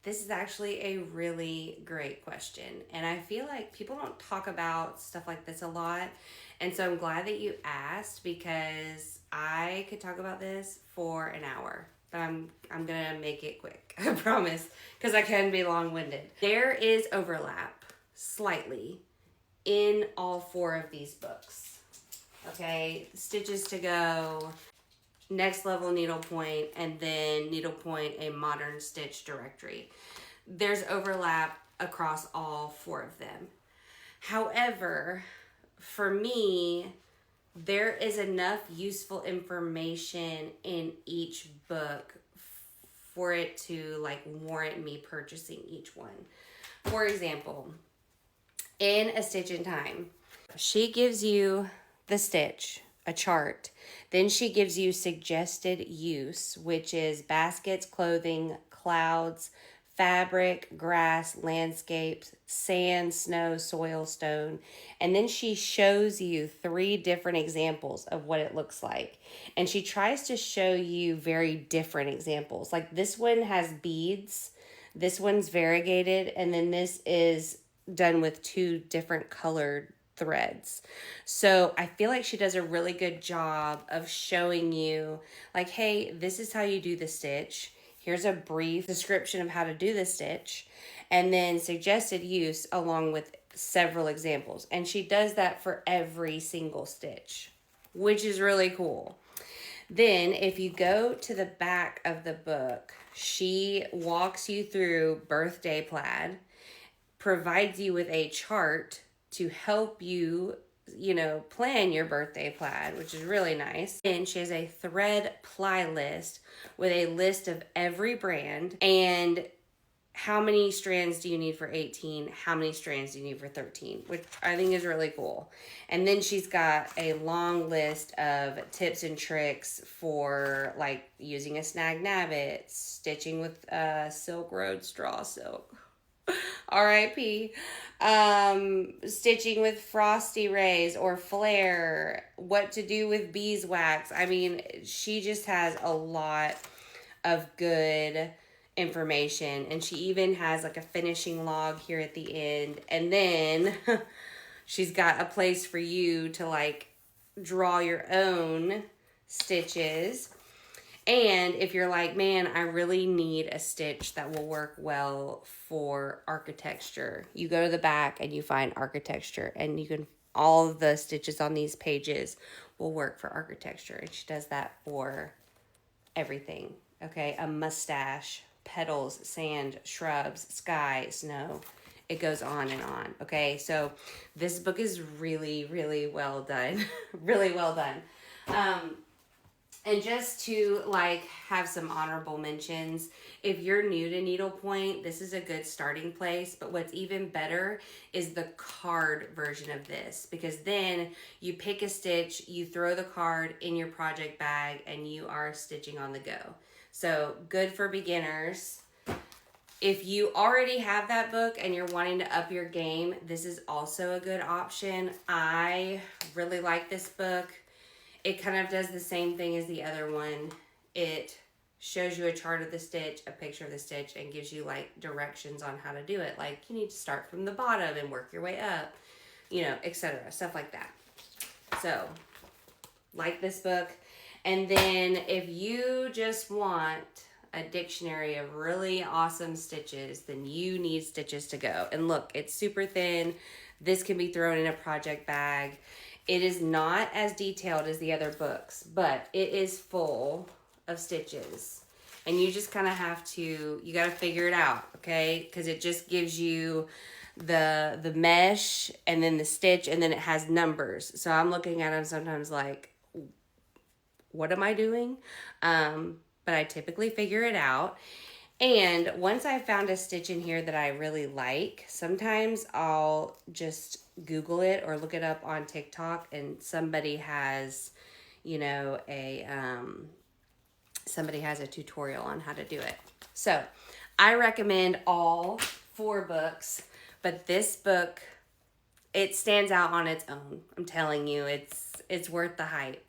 This is actually a really great question. And I feel like people don't talk about stuff like this a lot. And so I'm glad that you asked because I could talk about this for an hour. But I'm gonna make it quick, I promise, because I can be long-winded. There is overlap slightly in all four of these books. Okay, Stitches to Go, Next Level Needlepoint, and then Needlepoint, a Modern Stitch Directory. There's overlap across all four of them. However, for me, there is enough useful information in each book for it to like warrant me purchasing each one. For example, in A Stitch in Time, she gives you the stitch, a chart. Then she gives you suggested use, which is baskets, clothing, clouds, fabric, grass, landscapes, sand, snow, soil, stone. And then she shows you 3 different examples of what it looks like. And she tries to show you very different examples. Like this one has beads, this one's variegated, and then this is done with 2 different colored threads. So I feel like she does a really good job of showing you like, hey, this is how you do the stitch. Here's a brief description of how to do the stitch, and then suggested use along with several examples. And she does that for every single stitch, which is really cool. Then if you go to the back of the book, she walks you through birthday plaid, provides you with a chart to help you, plan your birthday plaid, which is really nice. And she has a thread ply list with a list of every brand and how many strands do you need for 18, how many strands do you need for 13, which I think is really cool. And then she's got a long list of tips and tricks for like using a snag nabbit, stitching with Silk Road straw silk. R.I.P. Stitching with Frosty Rays or Flare, what to do with beeswax. I mean, she just has a lot of good information, and she even has like a finishing log here at the end, and then she's got a place for you to like draw your own stitches. And if you're like, man, I really need a stitch that will work well for architecture, you go to the back and you find architecture, and you can, all of the stitches on these pages will work for architecture. And she does that for everything. Okay, a mustache, petals, sand, shrubs, sky, snow. It goes on and on. Okay, so this book is really, really well done. Really well done. And just to like have some honorable mentions, if you're new to needlepoint, this is a good starting place. But what's even better is the card version of this, because then you pick a stitch, you throw the card in your project bag, and you are stitching on the go. So good for beginners. If you already have that book and you're wanting to up your game, this is also a good option. I really like this book. It kind of does the same thing as the other one. It shows you a chart of the stitch, a picture of the stitch, and gives you like directions on how to do it. Like you need to start from the bottom and work your way up, etc. Stuff like that. So, like this book. And then if you just want a dictionary of really awesome stitches, then you need Stitches to Go. And look, it's super thin. This can be thrown in a project bag. It is not as detailed as the other books, but it is full of stitches. And you just kind of have to, you got to figure it out, okay? Because it just gives you the mesh and then the stitch, and then it has numbers. So I'm looking at them sometimes like, what am I doing? But I typically figure it out. And once I found a stitch in here that I really like, sometimes I'll just Google it or look it up on TikTok, and somebody has, somebody has a tutorial on how to do it. So I recommend all 4 books, but this book, it stands out on its own. I'm telling you, it's worth the hype.